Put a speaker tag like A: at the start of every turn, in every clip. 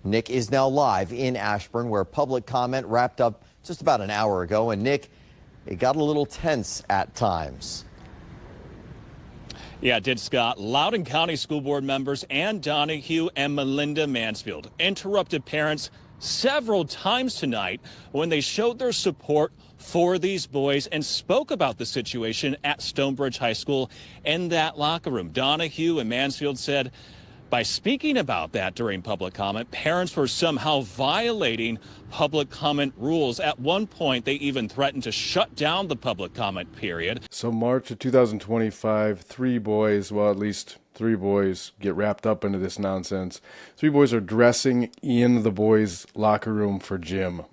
A: Nick is now live in Ashburn, where public comment wrapped up just about an hour ago. And Nick, it got a little tense at times.
B: Yeah, it did, Scott. Loudoun County School Board members Ann Donahue and Melinda Mansfield interrupted parents several times tonight when they showed their support for these boys and spoke about the situation at Stonebridge High School in that locker room. Donahue and Mansfield said by speaking about that during public comment, parents were somehow violating public comment rules. At one point, they even threatened to shut down the public comment period.
C: So March of 2025, at least three boys get wrapped up into this nonsense. Three boys are dressing in the boys' locker room for gym.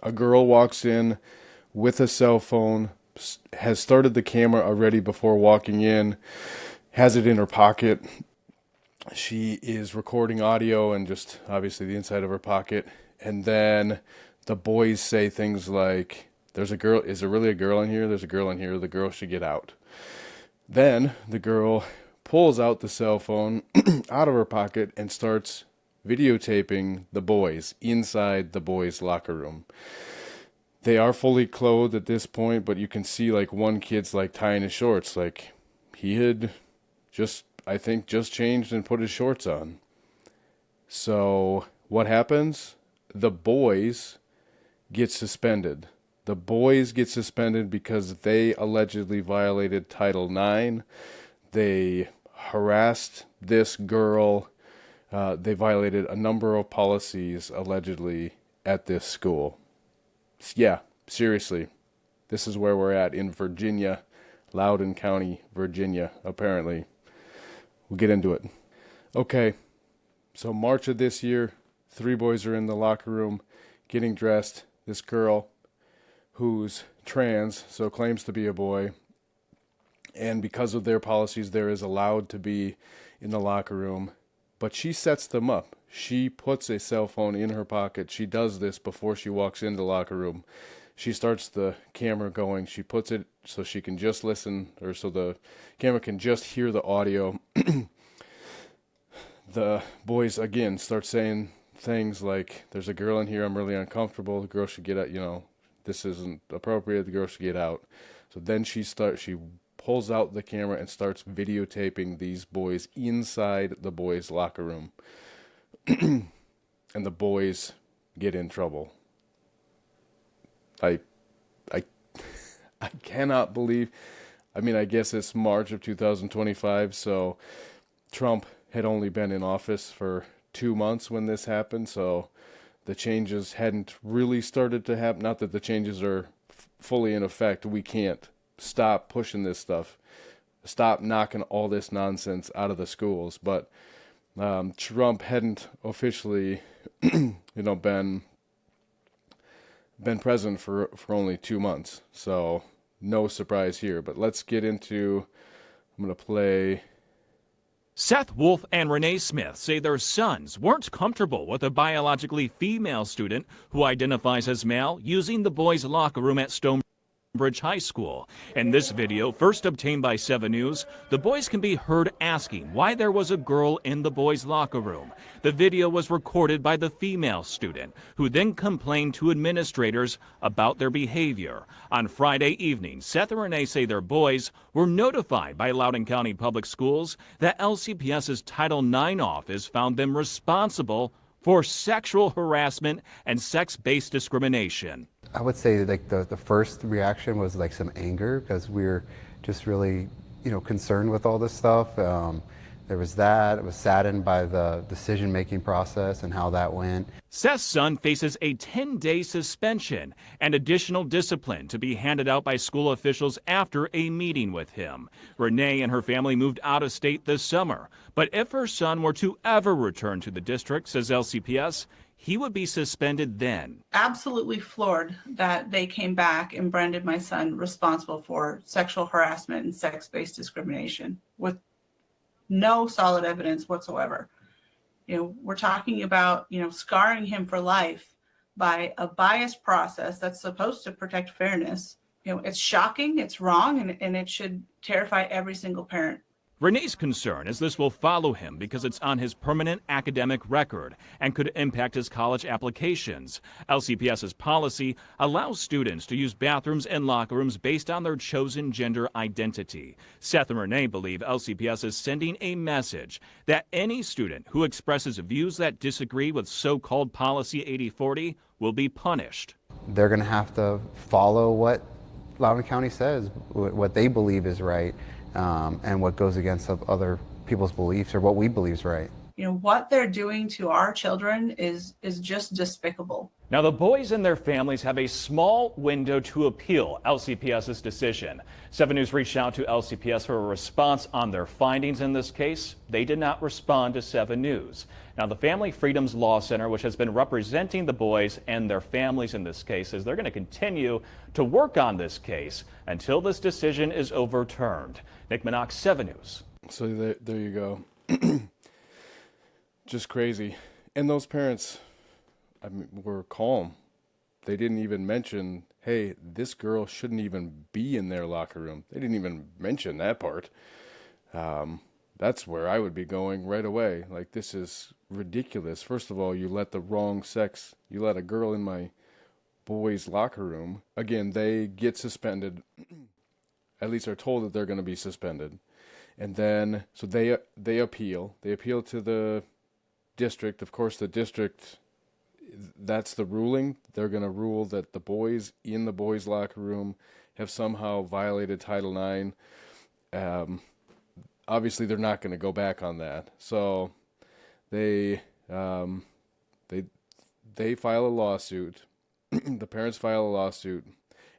C: A girl walks in with a cell phone, has started the camera already before walking in, has it in her pocket. She is recording audio and just obviously the inside of her pocket. And then the boys say things like, "There's a girl. Is there really a girl in here? There's a girl in here. The girl should get out." Then the girl pulls out the cell phone out of her pocket and starts videotaping the boys inside the boys' locker room. They are fully clothed at this point, but you can see like one kid's like tying his shorts. Like he had just changed and put his shorts on. So what happens? The boys get suspended. The boys get suspended because they allegedly violated Title IX. They harassed this girl. They violated a number of policies allegedly at this school. Yeah, seriously. This is where we're at in Virginia, Loudoun County, Virginia, apparently. We'll get into it. Okay, so March of this year, three boys are in the locker room getting dressed. This girl, who's trans, so claims to be a boy, and because of their policies, there is allowed to be in the locker room, but she sets them up. She puts a cell phone in her pocket. She does this before she walks into the locker room. She starts the camera going. She puts it so she can just listen, or so the camera can just hear the audio. The boys, again, start saying things like, "There's a girl in here. I'm really uncomfortable. The girl should get out. This isn't appropriate. The girl should get out." So then she pulls out the camera and starts videotaping these boys inside the boys' locker room. And the boys get in trouble. I cannot believe, I guess it's March of 2025, so Trump had only been in office for 2 months when this happened, so the changes hadn't really started to happen. Not that the changes are fully in effect. We can't stop pushing this stuff, stop knocking all this nonsense out of the schools, but Trump hadn't officially, been president for only 2 months, so no surprise here. But let's get into, I'm going to play.
B: Seth Wolf and Renee Smith say their sons weren't comfortable with a biologically female student who identifies as male using the boys' locker room at Stonebridge High School. In this video, first obtained by 7 News, the boys can be heard asking why there was a girl in the boys' locker room. The video was recorded by the female student, who then complained to administrators about their behavior. On Friday evening, Seth and Renee say their boys were notified by Loudoun County Public Schools that LCPS's Title IX office found them responsible for sexual harassment and sex-based discrimination.
D: I would say like the first reaction was like some anger, because we were just really, concerned with all this stuff. There was that. I was saddened by the decision-making process and how that went.
B: Seth's son faces a 10-day suspension and additional discipline to be handed out by school officials after a meeting with him. Renee and her family moved out of state this summer, but if her son were to ever return to the district, says LCPS, he would be suspended then.
E: Absolutely floored that they came back and branded my son responsible for sexual harassment and sex-based discrimination with no solid evidence whatsoever. We're talking about, scarring him for life by a biased process that's supposed to protect fairness. It's shocking, it's wrong, and it should terrify every single parent.
B: Renee's concern is this will follow him because it's on his permanent academic record and could impact his college applications. LCPS's policy allows students to use bathrooms and locker rooms based on their chosen gender identity. Seth and Renee believe LCPS is sending a message that any student who expresses views that disagree with so-called Policy 8040 will be punished.
D: They're going to have to follow what Loudoun County says, what they believe is right, and what goes against other people's beliefs or what we believe is right.
E: You know, what they're doing to our children is just despicable.
B: Now, the boys and their families have a small window to appeal LCPS's decision. 7 News reached out to LCPS for a response on their findings in this case. They did not respond to 7 News. Now, the Family Freedoms Law Center, which has been representing the boys and their families in this case, says they're going to continue to work on this case until this decision is overturned. Nick Minock, 7 News.
C: So there you go. Just crazy. And those parents, I mean, were calm. They didn't even mention, hey, this girl shouldn't even be in their locker room. They didn't even mention that part. That's where I would be going right away. Like, this is ridiculous. First of all, you let the wrong sex, you let a girl in my boys' locker room. Again, they get suspended. At least are told that they're going to be suspended. And then, so they appeal. They appeal to the district. Of course, the district, that's the ruling. They're going to rule that the boys in the boys' locker room have somehow violated Title IX. Obviously, they're not going to go back on that. So they file a lawsuit. The parents file a lawsuit,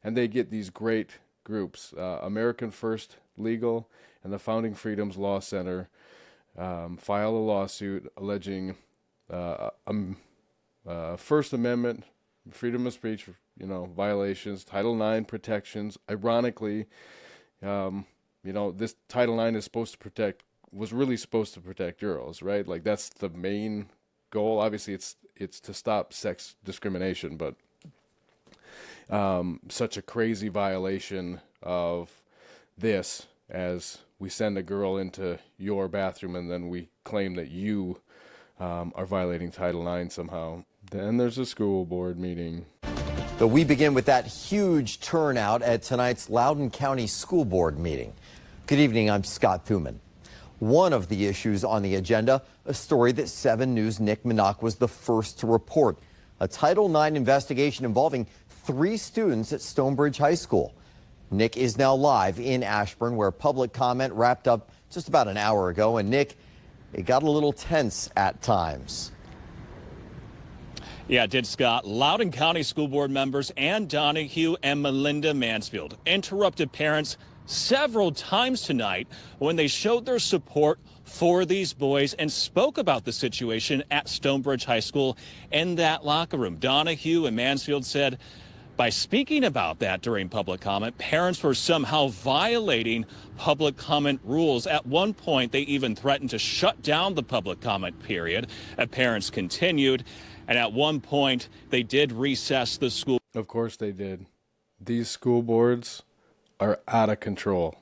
C: and they get these great groups, American First Legal and the Founding Freedoms Law Center, file a lawsuit alleging First Amendment, freedom of speech, violations, Title IX protections. Ironically, this Title IX was really supposed to protect girls, right? Like, that's the main goal. Obviously, it's to stop sex discrimination, but such a crazy violation of this as we send a girl into your bathroom and then we claim that you are violating Title IX somehow. Then there's a school board meeting.
A: But we begin with that huge turnout at tonight's Loudoun County School Board meeting. Good evening, I'm Scott Thuman. One of the issues on the agenda, a story that 7 News' Nick Minock was the first to report. A Title IX investigation involving 3 students at Stonebridge High School. Nick is now live in Ashburn, where public comment wrapped up just about an hour ago. And Nick, it got a little tense at times.
B: Yeah, it did, Scott. Loudoun County School Board members Ann Donahue and Melinda Mansfield interrupted parents several times tonight when they showed their support for these boys and spoke about the situation at Stonebridge High School in that locker room. Donahue and Mansfield said by speaking about that during public comment, parents were somehow violating public comment rules. At one point, they even threatened to shut down the public comment period. Parents continued, and at one point, they did recess the school.
C: Of course they did. These school boards are out of control.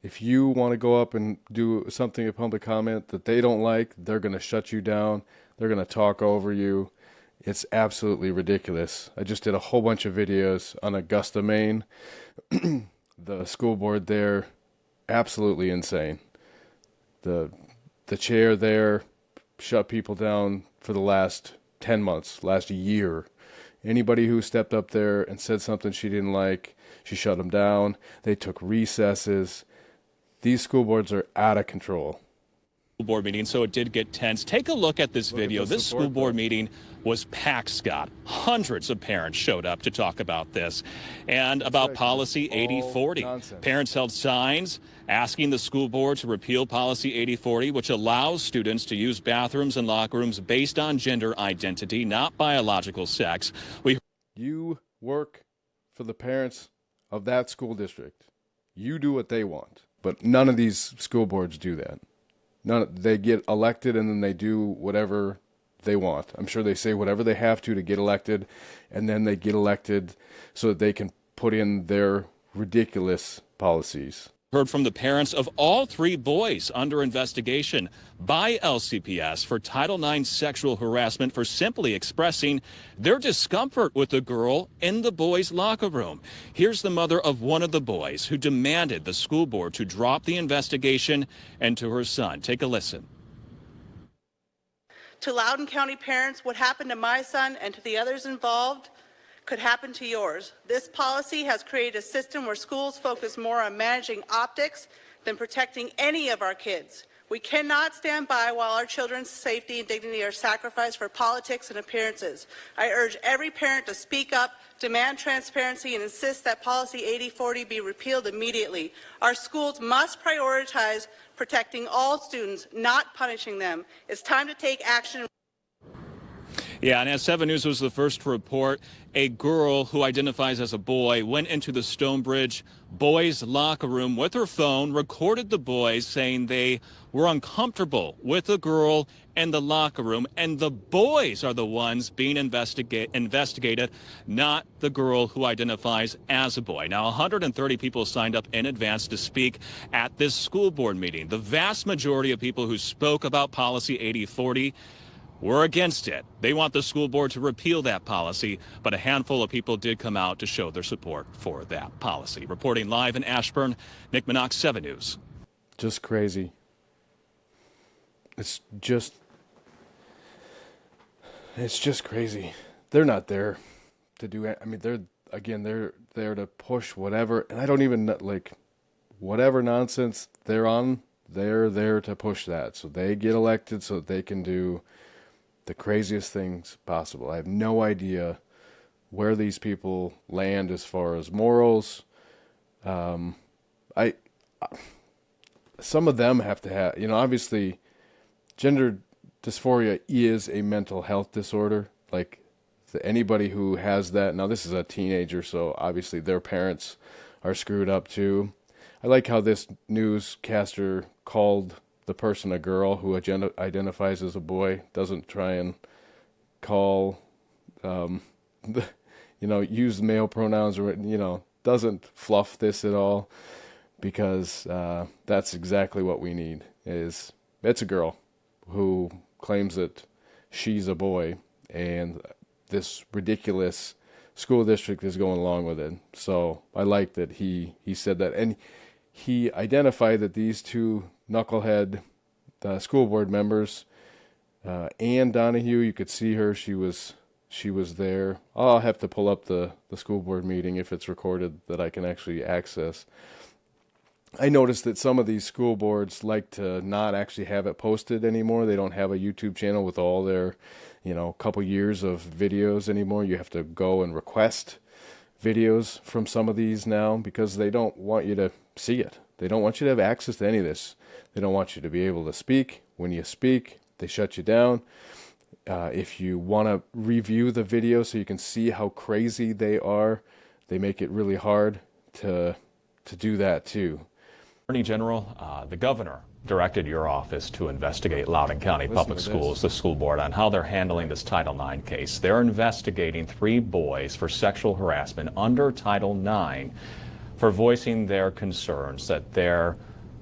C: If you want to go up and do something in public comment that they don't like, they're going to shut you down. They're going to talk over you. It's absolutely ridiculous. I just did a whole bunch of videos on Augusta, Maine. The school board there, absolutely insane. The chair there shut people down for the last 10 months, last year. Anybody who stepped up there and said something she didn't like, she shut them down. They took recesses. These school boards are out of control.
B: Board meeting, so it did get tense. Take a look at this video. This school board meeting was packed, Scott. Hundreds of parents showed up to talk about this and about Policy 8040. Parents held signs asking the school board to repeal Policy 8040, which allows students to use bathrooms and locker rooms based on gender identity, not biological sex.
C: You work for the parents of that school district. You do what they want, but none of these school boards do that. They get elected and then they do whatever they want. I'm sure they say whatever they have to get elected, and then they get elected so that they can put in their ridiculous policies.
B: heard from the parents of all three boys under investigation by LCPS for Title IX sexual harassment for simply expressing their discomfort with the girl in the boys' locker room. Here's the mother of one of the boys who demanded the school board to drop the investigation, and to her son. Take a listen.
E: To Loudoun County parents, what happened to my son and to the others involved could happen to yours. This policy has created a system where schools focus more on managing optics than protecting any of our kids. We cannot stand by while our children's safety and dignity are sacrificed for politics and appearances. I urge every parent to speak up, demand transparency, and insist that Policy 8040 be repealed immediately. Our schools must prioritize protecting all students, not punishing them. It's time to take action.
B: Yeah, and as 7 News was the first to report, a girl who identifies as a boy went into the Stonebridge boys' locker room with her phone, recorded the boys saying they were uncomfortable with the girl in the locker room, and the boys are the ones being investigated, not the girl who identifies as a boy. Now, 130 people signed up in advance to speak at this school board meeting. The vast majority of people who spoke about Policy 8040 were against it. They want the school board to repeal that policy, but a handful of people did come out to show their support for that policy. Reporting live in Ashburn, Nick Minock, 7 News.
C: Just crazy. It's just crazy. They're not there to do it. I mean, they're there to push whatever, and I don't even like whatever nonsense they're on. They're there to push that, so they get elected so that they can do the craziest things possible. I have no idea where these people land as far as morals. Some of them have to have, obviously gender dysphoria is a mental health disorder. Like anybody who has that, now this is a teenager, so obviously their parents are screwed up too. I like how this newscaster called the person a girl who identifies as a boy, doesn't try and call, use male pronouns, or, doesn't fluff this at all, because that's exactly what we need. It's a girl who claims that she's a boy, and this ridiculous school district is going along with it. So I like that he said that, and he identified that these two knucklehead school board members, Ann Donahue, you could see her, she was there. I'll have to pull up the school board meeting if it's recorded that I can actually access. I noticed that some of these school boards like to not actually have it posted anymore. They don't have a YouTube channel with all their, couple years of videos anymore. You have to go and request videos from some of these now because they don't want you to see it. They don't want you to have access to any of this. They don't want you to be able to speak. When you speak, they shut you down. If you want to review the video so you can see how crazy they are, they make it really hard to do that too.
B: Attorney General, the governor directed your office to investigate Loudoun County Public Schools, the school board, on how they're handling this Title IX case. They're investigating 3 boys for sexual harassment under Title IX for voicing their concerns that there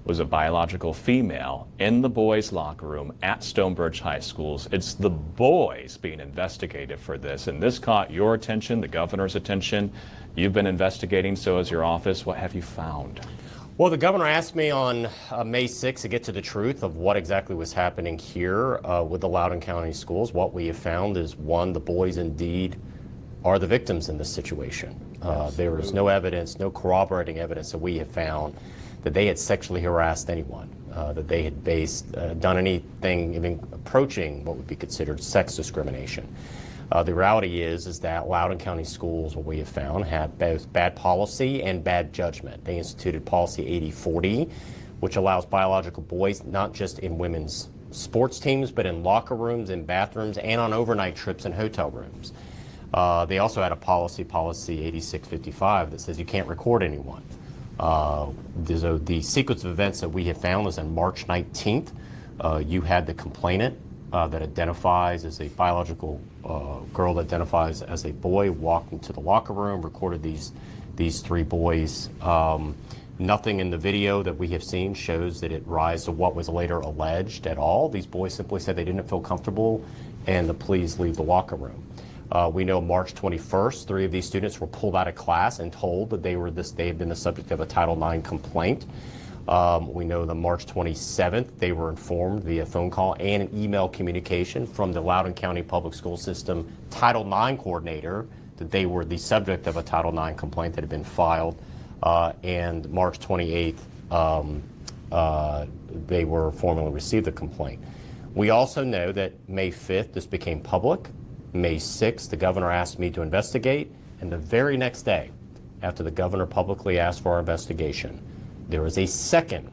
B: was a biological female in the boys' locker room at Stonebridge High Schools. It's the boys being investigated for this, and this caught your attention, the governor's attention. You've been investigating, so has your office. What have you found?
F: Well, the governor asked me on May 6th to get to the truth of what exactly was happening here with the Loudoun County schools. What we have found is, one, the boys indeed are the victims in this situation. There is no evidence, no corroborating evidence that we have found that they had sexually harassed anyone, that they had done anything even approaching what would be considered sex discrimination. The reality is that Loudoun County schools, what we have found, had both bad policy and bad judgment. They instituted Policy 8040, which allows biological boys not just in women's sports teams, but in locker rooms, in bathrooms, and on overnight trips in hotel rooms. They also had a policy 8655, that says you can't record anyone. The sequence of events that we have found is on March 19th. You had the complainant that identifies as a biological girl that identifies as a boy walked into the locker room, recorded these 3 boys Nothing in the video that we have seen shows that it rise to what was later alleged at all. These boys simply said they didn't feel comfortable and to please leave the locker room. We know March 21st, 3 of these students were pulled out of class and told that they had been the subject of a Title IX complaint. We know that March 27th, they were informed via phone call and an email communication from the Loudoun County Public School System Title IX coordinator that they were the subject of a Title IX complaint that had been filed. And March 28th, they were formally received the complaint. We also know that May 5th, this became public. May 6th, the governor asked me to investigate. And the very next day, after the governor publicly asked for our investigation, there was a second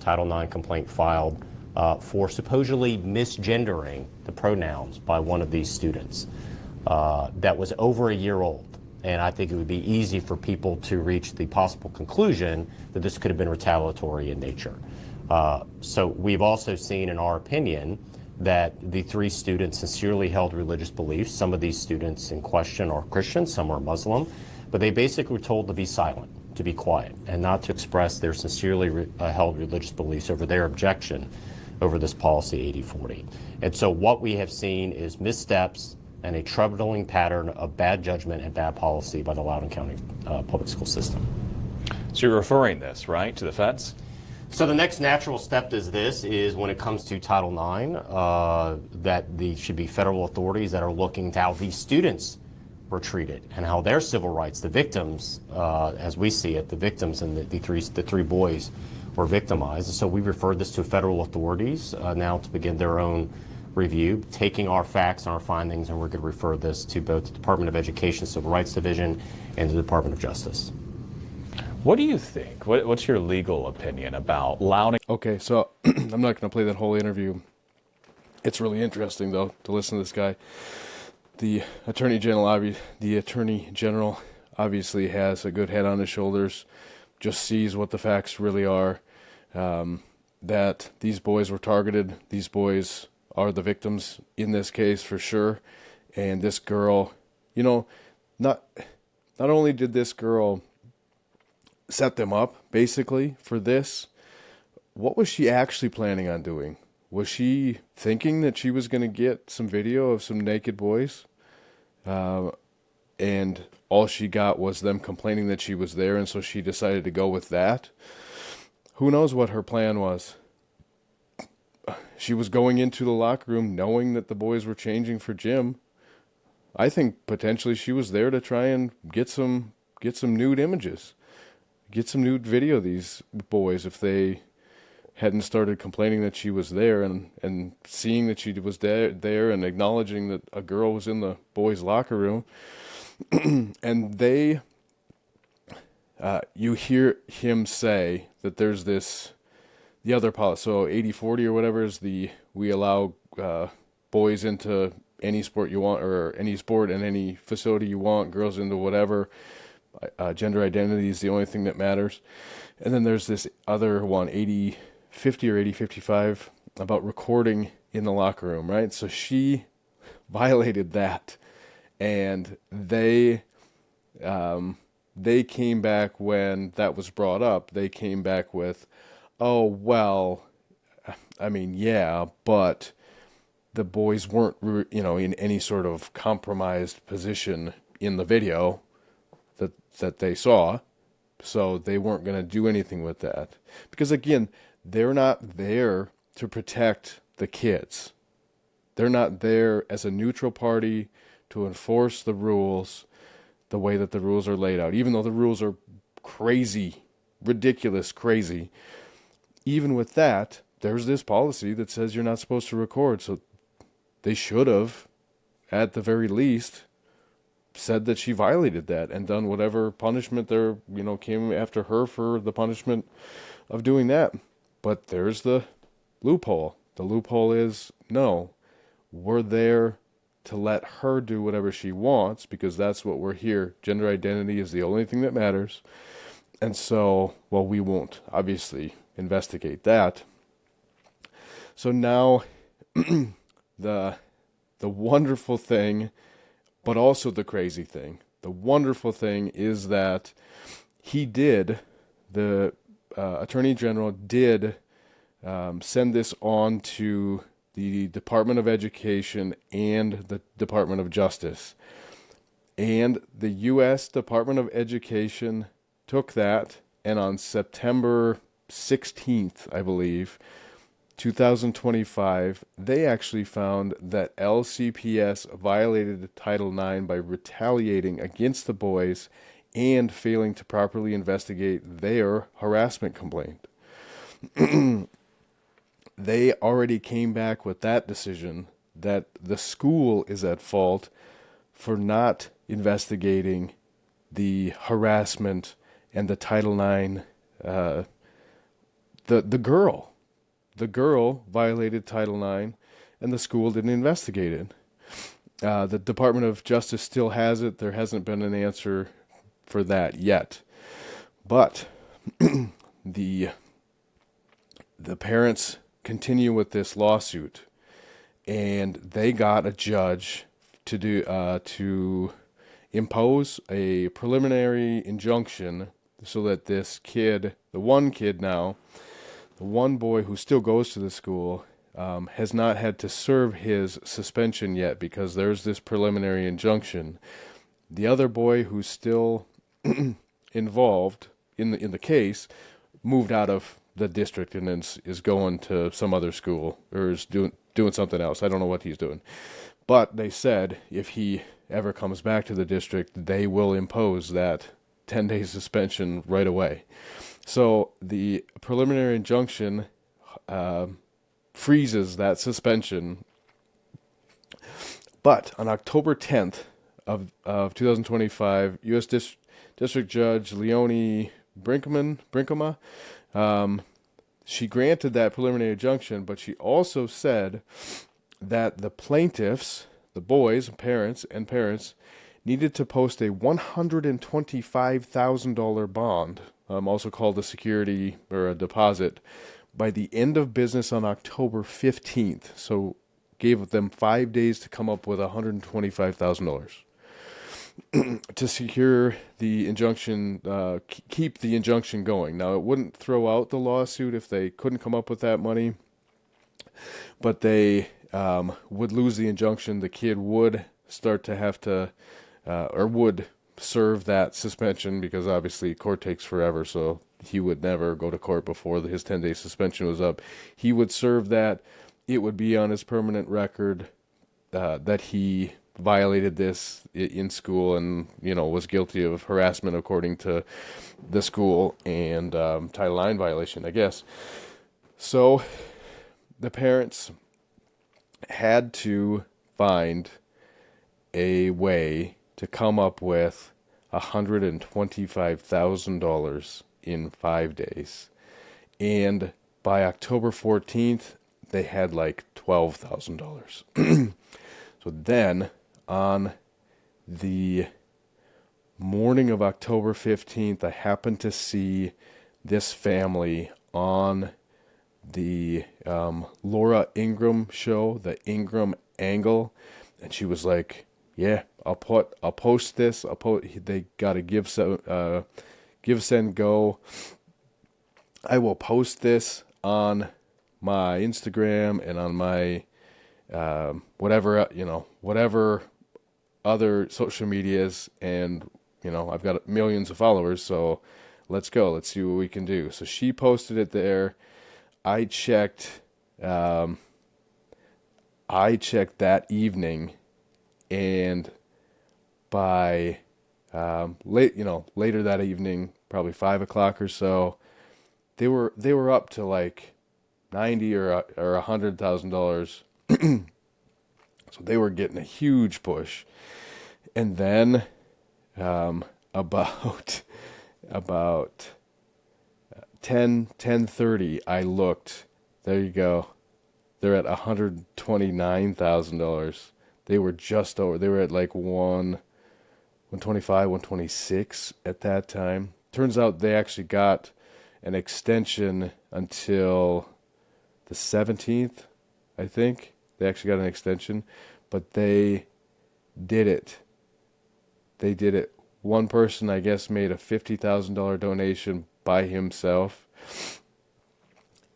F: Title IX complaint filed for supposedly misgendering the pronouns by one of these students. That was over a year old. And I think it would be easy for people to reach the possible conclusion that this could have been retaliatory in nature. So we've also seen, in our opinion, that the 3 students sincerely held religious beliefs. Some of these students in question are Christian, some are Muslim, but they basically were told to be silent, to be quiet, and not to express their sincerely held religious beliefs over their objection over this policy 8040. And so what we have seen is missteps and a troubling pattern of bad judgment and bad policy by the Loudoun County public school system.
B: So you're referring this, right, to the feds?
F: So the next natural step is when it comes to Title IX, that there should be federal authorities that are looking to how these students were treated and how their civil rights, the victims, as we see it, the victims and the three boys were victimized. And so we referred this to federal authorities now to begin their own review, taking our facts and our findings, and we're going to refer this to both the Department of Education Civil Rights Division and the Department of Justice.
B: What do you think? What's your legal opinion about Loudoun?
C: Okay, so I'm not going to play that whole interview. It's really interesting, though, to listen to this guy. The Attorney General obviously has a good head on his shoulders, just sees what the facts really are, that these boys were targeted. These boys are the victims in this case for sure. And this girl, not only did this girl set them up basically for this, what was she actually planning on doing? Was she thinking that she was going to get some video of some naked boys? And all she got was them complaining that she was there, and so she decided to go with that. Who knows what her plan was? She was going into the locker room knowing that the boys were changing for gym. I think potentially she was there to try and get some nude images. Get some nude video of these boys if they hadn't started complaining that she was there, and seeing that she was there and acknowledging that a girl was in the boys' locker room. And you hear him say that there's the other policy, so 8040 or whatever is we allow boys into any sport you want, or any sport and any facility you want, girls into whatever. Gender identity is the only thing that matters. And then there's this other one, 8050 or 8055, about recording in the locker room, right? So she violated that, and they came back when that was brought up. They came back with, oh, well, I mean, yeah, but the boys weren't, in any sort of compromised position in the video that they saw, so they weren't going to do anything with that. Because again, they're not there to protect the kids. They're not there as a neutral party to enforce the rules the way that the rules are laid out. Even though the rules are crazy, ridiculous, crazy, even with that, there's this policy that says you're not supposed to record. So they should have, at the very least, said that she violated that and done whatever punishment there, came after her for the punishment of doing that. But there's the loophole. The loophole is, no, we're there to let her do whatever she wants, because that's what we're here. Gender identity is the only thing that matters. And so, well, we won't obviously investigate that. So now the wonderful thing, but also the crazy thing. The wonderful thing is that he did the Attorney General did send this on to the Department of Education and the Department of Justice. And the U.S. Department of Education took that, and on September 16th, I believe, 2025, they actually found that LCPS violated Title IX by retaliating against the boys and failing to properly investigate their harassment complaint. They already came back with that decision that the school is at fault for not investigating the harassment and the Title IX. The girl violated Title IX, and the school didn't investigate it. The Department of Justice still has it. There hasn't been an answer for that yet. But the parents continue with this lawsuit, and they got a judge to impose a preliminary injunction so that this kid, the one boy who still goes to the school, has not had to serve his suspension yet because there's this preliminary injunction. The other boy who's still involved in the case moved out of the district and is going to some other school or is doing something else. I don't know what he's doing. But they said if he ever comes back to the district, they will impose that 10-day suspension right away. So the preliminary injunction freezes that suspension. But on October 10th of 2025, U.S. District Judge Leonie Brinkema, she granted that preliminary injunction, but she also said that the plaintiffs, the boys, parents, needed to post a $125,000 bond, also called a security or a deposit, by the end of business on October 15th. So gave them 5 days to come up with $125,000 to secure the injunction, keep the injunction going. Now, it wouldn't throw out the lawsuit if they couldn't come up with that money, but they would lose the injunction. The kid would start to have to, or would serve that suspension because obviously court takes forever, so he would never go to court before his 10-day suspension was up. He would serve that. It would be on his permanent record that he violated this in school and, was guilty of harassment according to the school and Title IX violation, I guess. So the parents had to find a way to come up with $125,000 in 5 days. And by October 14th, they had like $12,000. So then, on the morning of October 15th, I happened to see this family on the Laura Ingraham show, the Ingraham Angle, and she was like, "Yeah, I'll post this. They got a give, send, go. I will post this on my Instagram and on my whatever other social medias, and I've got millions of followers, so let's go. Let's see what we can do." So she posted it there. I checked that evening, and by later that evening, probably 5 o'clock or so, they were up to like $90,000 or $100,000. So they were getting a huge push. And then about 10:30, I looked. There you go. They're at $129,000. They were just over. They were at like 125, 126 at that time. Turns out they actually got an extension until the 17th, I think. They actually got an extension, but they did it. One person, I guess, made a $50,000 donation by himself.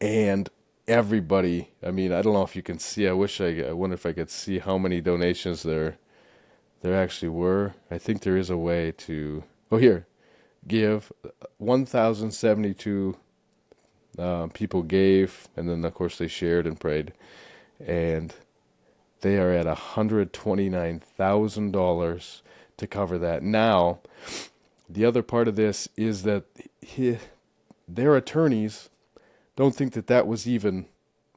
C: And everybody, I mean, I don't know if you can see, I wonder if I could see how many donations there actually were. I think there is a way to, give 1,072 people gave, and then of course they shared and prayed, and they are at $129,000 to cover that. Now, the other part of this is that their attorneys don't think that was even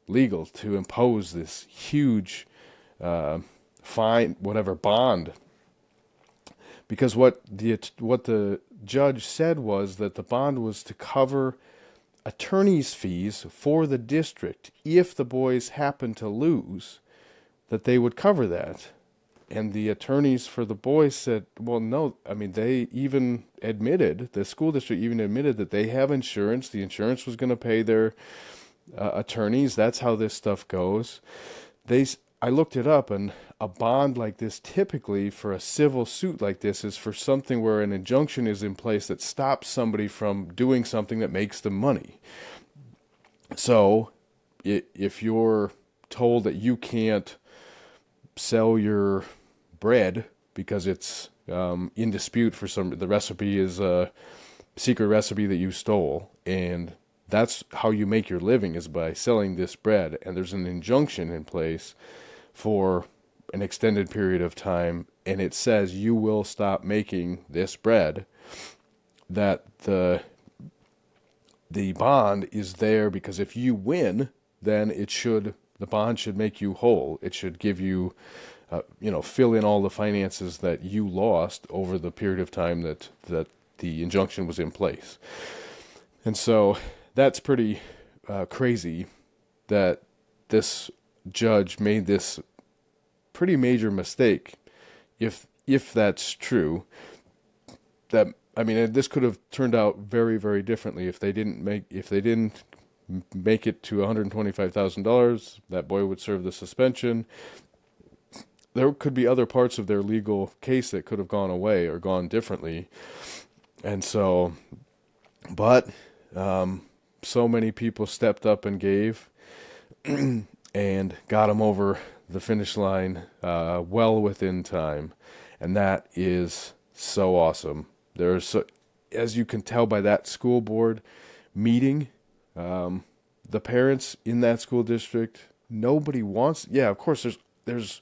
C: legal to impose this huge fine, whatever, bond. Because what the judge said was that the bond was to cover attorney's fees for the district. If the boys happen to lose, that they would cover that. And the attorneys for the boys said, well, no, I mean, they even admitted, the school district even admitted that they have insurance. The insurance was going to pay their attorneys. That's how this stuff goes. I looked it up, and a bond like this, typically for a civil suit like this, is for something where an injunction is in place that stops somebody from doing something that makes them money. So if you're told that you can't sell your bread because it's in dispute for the recipe is a secret recipe that you stole, and that's how you make your living, is by selling this bread, and there's an injunction in place for an extended period of time, and it says you will stop making this bread, that the bond is there because if you win, then the bond should make you whole. It should give you, fill in all the finances that you lost over the period of time that the injunction was in place. And so that's pretty crazy that this judge made this pretty major mistake. If that's true, this could have turned out very, very differently if they didn't make it to $125,000. That boy would serve the suspension. There could be other parts of their legal case that could have gone away or gone differently. And so, but so many people stepped up and gave and got him over the finish line well within time. And that is so awesome. As you can tell by that school board meeting, the parents in that school district, nobody wants, of course there's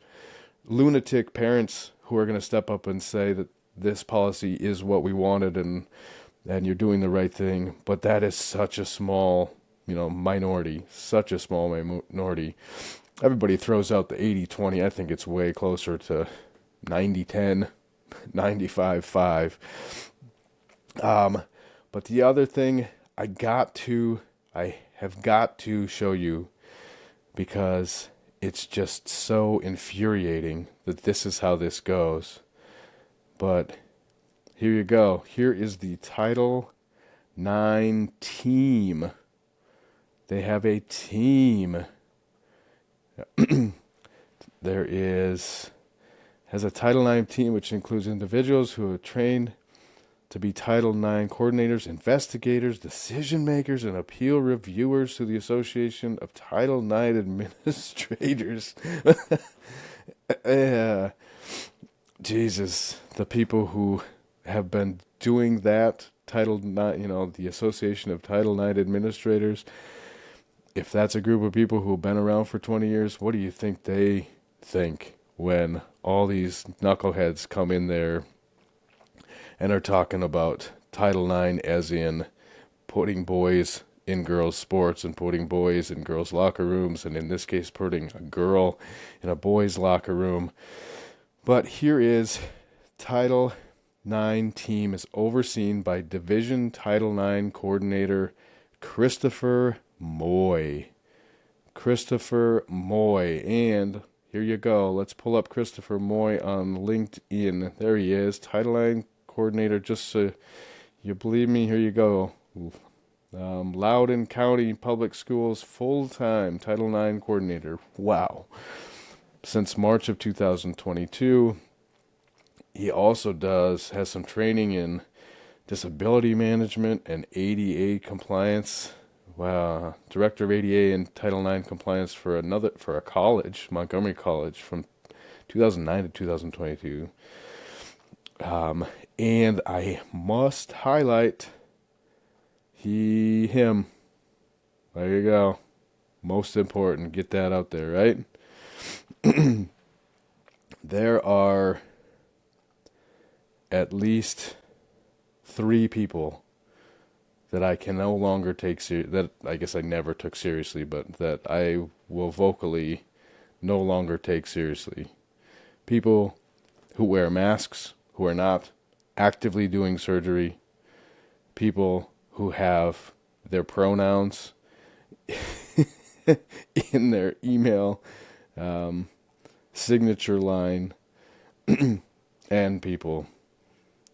C: lunatic parents who are going to step up and say that this policy is what we wanted and you're doing the right thing, but that is such a small, minority, such a small minority. Everybody throws out the 80-20. I think it's way closer to 90-10, 95-5. But the other thing I have got to show you, because it's just so infuriating that this is how this goes. But here you go. Here is the Title IX team. They have a team. Has a Title IX team which includes individuals who are trained to be Title IX coordinators, investigators, decision makers, and appeal reviewers to the Association of Title IX Administrators. Jesus, the people who have been doing that, Title IX, the Association of Title IX Administrators, if that's a group of people who have been around for 20 years, what do you think they think when all these knuckleheads come in there and are talking about Title IX as in putting boys in girls' sports and putting boys in girls' locker rooms, and in this case putting a girl in a boys' locker room? But here is Title IX team is overseen by Division Title IX Coordinator Christopher Moy. Christopher Moy. And here you go. Let's pull up Christopher Moy on LinkedIn. There he is. Title IX Coordinator. Just so you believe me, here you go. Loudoun County Public Schools full-time Title IX Coordinator. Wow. Since March of 2022. He also has some training in disability management and ADA compliance. Wow, director of ADA and Title IX compliance for a college, Montgomery College, from 2009 to 2022. And I must highlight him. There you go. Most important, get that out there, right? There are at least 3 people that I can no longer take that I guess I never took seriously, but that I will vocally no longer take seriously. People who wear masks, who are not actively doing surgery, people who have their pronouns in their email signature line, and people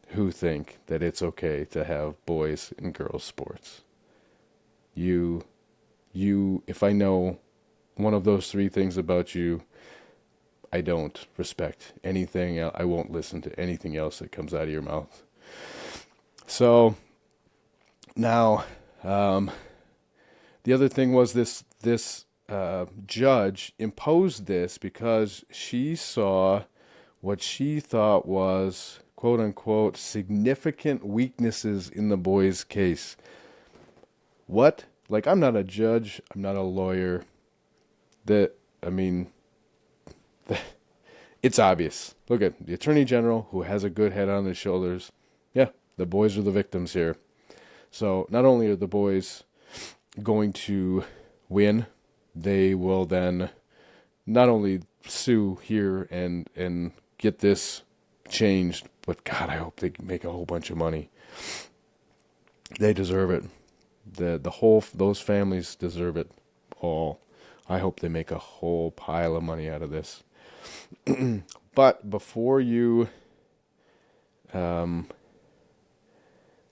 C: who think that it's okay to have boys and girls sports. If I know one of those 3 things about you, I don't respect anything. I won't listen to anything else that comes out of your mouth. So now, the other thing was this judge imposed this because she saw what she thought was, quote unquote, significant weaknesses in the boy's case. What? Like, I'm not a judge. I'm not a lawyer. It's obvious. Look at the Attorney General, who has a good head on his shoulders. Yeah, the boys are the victims here. So not only are the boys going to win, they will then not only sue here and get this changed, but God, I hope they make a whole bunch of money. They deserve it. Those families deserve it all. I hope they make a whole pile of money out of this. But before you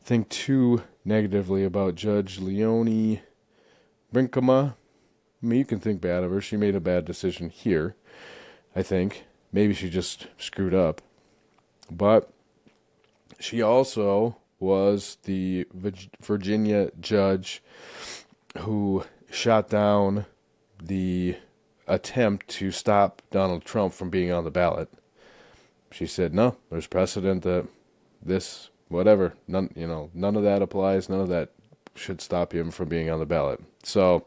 C: think too negatively about Judge Leonie Brinkema, you can think bad of her. She made a bad decision here, I think. Maybe she just screwed up. But she also was the Virginia judge who shot down the attempt to stop Donald Trump from being on the ballot. She said, no, there's precedent that this, whatever, none of that applies. None of that should stop him from being on the ballot. So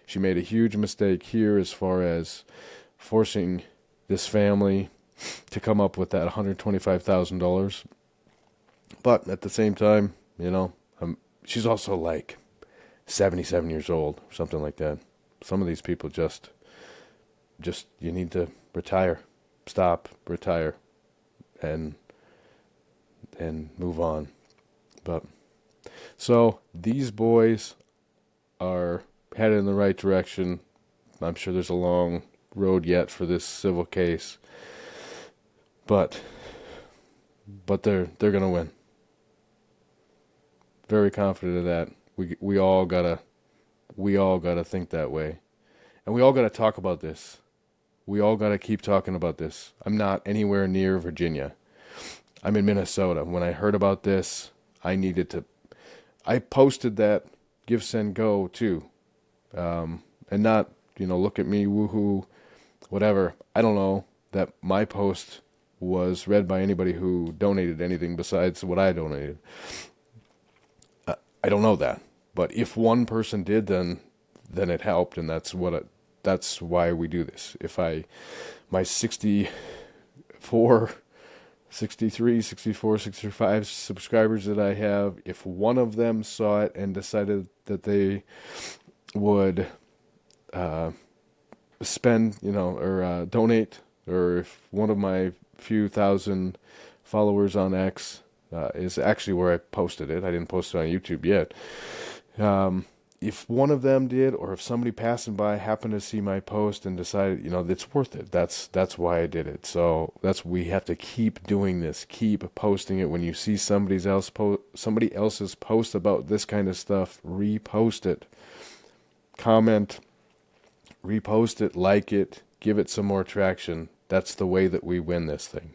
C: she made a huge mistake here as far as forcing this family to come up with that $125,000. But at the same time, she's also like 77 years old or something like that. Some of these people just you need to retire, retire, and move on. But so these boys are headed in the right direction. I'm sure there's a long road yet for this civil case, but they're gonna win. Very confident of that. We all gotta think that way, and we all gotta talk about this. We all gotta keep talking about this. I'm not anywhere near Virginia. I'm in Minnesota. When I heard about this, I posted that Give, Send, Go too, and not look at me, woohoo, whatever. I don't know that my post was read by anybody who donated anything besides what I donated. I don't know that, but if one person did, then it helped, and that's why we do this. If my 64, 65 subscribers that I have, if one of them saw it and decided that they would spend, or donate, or if one of my few thousand followers on X is actually where I posted it. I didn't post it on YouTube yet. If one of them did, or if somebody passing by happened to see my post and decided, it's worth it. That's why I did it. So we have to keep doing this. Keep posting it. When you see somebody else's post about this kind of stuff, repost it. Comment, repost it, like it, give it some more traction. That's the way that we win this thing.